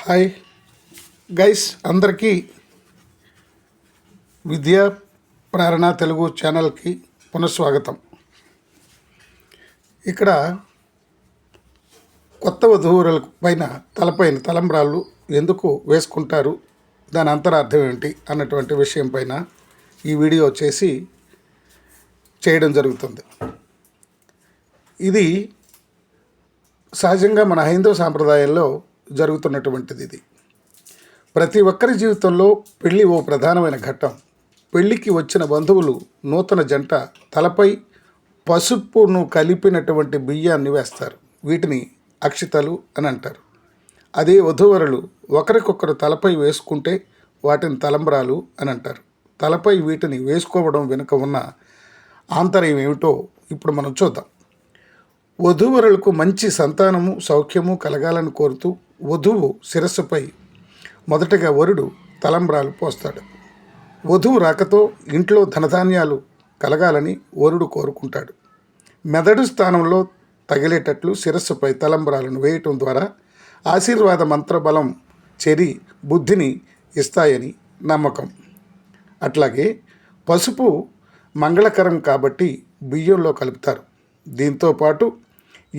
Hi guys, అందరికీ విద్యా ప్రేరణ తెలుగు ఛానల్కి పునఃస్వాగతం. ఇక్కడ కొత్త వధూవరుల పైన తలపైన తలంబ్రాలు ఎందుకు వేసుకుంటారు, దాని అంతరార్థం ఏంటి అన్నటువంటి విషయం పైన ఈ వీడియో చేయడం జరుగుతుంది. ఇది సహజంగా మన హైందవ సాంప్రదాయంలో జరుగుతున్నటువంటిది. ఇది ప్రతి ఒక్కరి జీవితంలో పెళ్ళి ఓ ప్రధానమైన ఘట్టం. పెళ్ళికి వచ్చిన బంధువులు నూతన జంట తలపై పసుపును కలిపినటువంటి బియ్యాన్ని వేస్తారు. వీటిని అక్షితలు అని అంటారు. అదే వధూవరులు ఒకరికొకరు తలపై వేసుకుంటే వాటిని తలంబ్రాలు అని అంటారు. తలపై వీటిని వేసుకోవడం వెనుక ఉన్న ఆంతర్యం ఏమిటో ఇప్పుడు మనం చూద్దాం. వధూవరులకు మంచి సంతానము సౌఖ్యము కలగాలని కోరుతూ వధువు శిరస్సుపై మొదటగా వరుడు తలంబ్రాలు పోస్తాడు. వధువు రాకతో ఇంట్లో ధనధాన్యాలు కలగాలని వరుడు కోరుకుంటాడు. మెదడు స్థానంలో తగిలేటట్లు శిరస్సుపై తలంబ్రాలను వేయటం ద్వారా ఆశీర్వాద మంత్రబలం చెరి బుద్ధిని ఇస్తాయని నమ్మకం. అట్లాగే పసుపు మంగళకరం కాబట్టి బియ్యంలో కలుపుతారు. దీంతోపాటు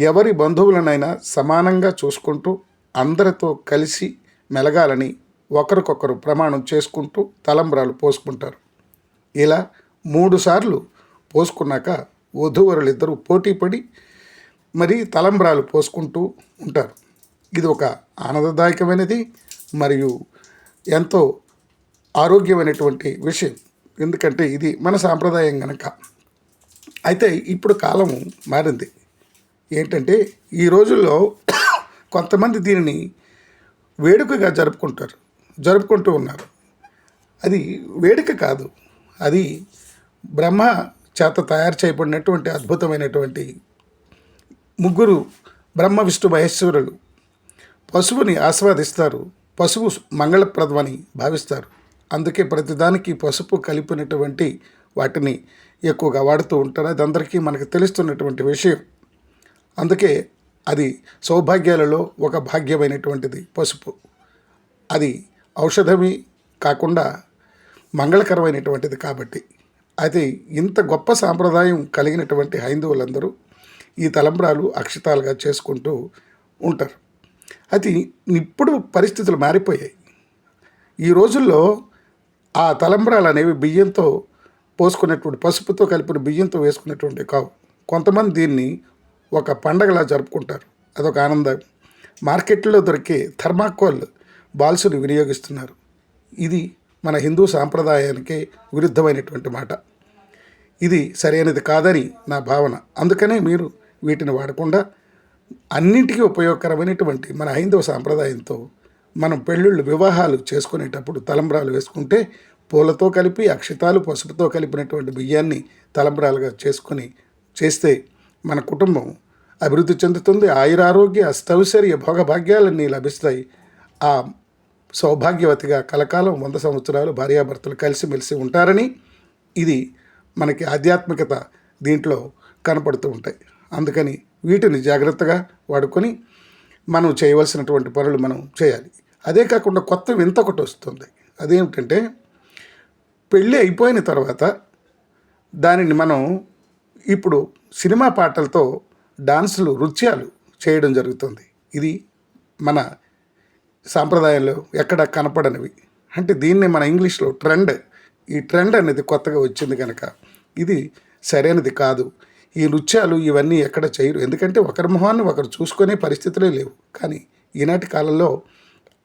ఎవరి బంధువులనైనా సమానంగా చూసుకుంటూ అందరితో కలిసి మెలగాలని ఒకరికొకరు ప్రమాణం చేసుకుంటూ తలంబ్రాలు పోసుకుంటారు. ఇలా 3 సార్లు పోసుకున్నాక వధూవరులిద్దరూ పోటీపడి మరి తలంబ్రాలు పోసుకుంటూ ఉంటారు. ఇది ఒక ఆనందదాయకమైనది మరియు ఎంతో ఆరోగ్యమైనటువంటి విషయం. ఎందుకంటే ఇది మన సాంప్రదాయం కనుక. అయితే ఇప్పుడు కాలం మారింది. ఏంటంటే ఈ రోజుల్లో కొంతమంది దీనిని వేడుకగా జరుపుకుంటూ ఉన్నారు. అది వేడుక కాదు, అది బ్రహ్మ చేత తయారు చేయబడినటువంటి అద్భుతమైనటువంటి ముగ్గురు బ్రహ్మ విష్ణు మహేశ్వరులు పశువుని ఆస్వాదిస్తారు. పశువు మంగళప్రదమని భావిస్తారు. అందుకే ప్రతిదానికి పసుపు కలిపినటువంటి వాటిని ఎక్కువగా వాడుతూ ఉంటారు. అది అందరికీ మనకు తెలుస్తున్నటువంటి విషయం. అందుకే అది సౌభాగ్యాలలో ఒక భాగ్యమైనటువంటిది పసుపు. అది ఔషధమి కాకుండా మంగళకరమైనటువంటిది కాబట్టి. అయితే ఇంత గొప్ప సాంప్రదాయం కలిగినటువంటి హైందవులందరూ ఈ తలంబ్రాలు అక్షితాలుగా చేసుకుంటూ ఉంటారు. అది ఇప్పుడు పరిస్థితులు మారిపోయాయి. ఈ రోజుల్లో ఆ తలంబ్రాలు అనేవి బియ్యంతో పోసుకునేటువంటి పసుపుతో కలిపిన బియ్యంతో వేసుకునేటువంటి కావు. కొంతమంది దీన్ని ఒక పండగలా జరుపుకుంటారు. అదొక ఆనందం. మార్కెట్లో దొరికే థర్మాకోల్ బాల్స్ని వినియోగిస్తున్నారు. ఇది మన హిందూ సాంప్రదాయానికి విరుద్ధమైనటువంటి మాట. ఇది సరైనది కాదని నా భావన. అందుకనే మీరు వీటిని వాడకుండా అన్నింటికీ ఉపయోగకరమైనటువంటి మన హైందవ సాంప్రదాయంతో మనం పెళ్ళిళ్ళు వివాహాలు చేసుకునేటప్పుడు తలంబ్రాలు వేసుకుంటే పూలతో కలిపి అక్షితాలు పసుపుతో కలిపినటువంటి బియ్యాన్ని తలంబ్రాలుగా చేస్తే మన కుటుంబం అభివృద్ధి చెందుతుంది. ఆయురారోగ్య అష్టైశ్వర్య భోగభాగ్యాలన్నీ లభిస్తాయి. ఆ సౌభాగ్యవతిగా కలకాలం 100 సంవత్సరాలు భార్యాభర్తలు కలిసిమెలిసి ఉంటారని ఇది మనకి ఆధ్యాత్మికత దీంట్లో కనపడుతూ ఉంటాయి. అందుకని వీటిని జాగ్రత్తగా వాడుకొని మనం చేయవలసినటువంటి పనులు మనం చేయాలి. అదే కాకుండా కొత్త వింత ఒకటి వస్తుంది. అదేమిటంటే పెళ్ళి అయిపోయిన తర్వాత దానిని మనం ఇప్పుడు సినిమా పాటలతో డాన్సులు నృత్యాలు చేయడం జరుగుతుంది. ఇది మన సాంప్రదాయంలో ఎక్కడ కనపడనివి. అంటే దీన్ని మన ఇంగ్లీష్లో ట్రెండ్. ఈ ట్రెండ్ అనేది కొత్తగా వచ్చింది కనుక ఇది సరైనది కాదు. ఈ నృత్యాలు ఇవన్నీ ఎక్కడ చేయరు. ఎందుకంటే ఒకరి మొహాన్ని ఒకరు చూసుకునే పరిస్థితులే లేవు. కానీ ఈనాటి కాలంలో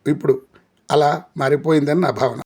ఇప్పుడు అలా మారిపోయిందని నా భావన.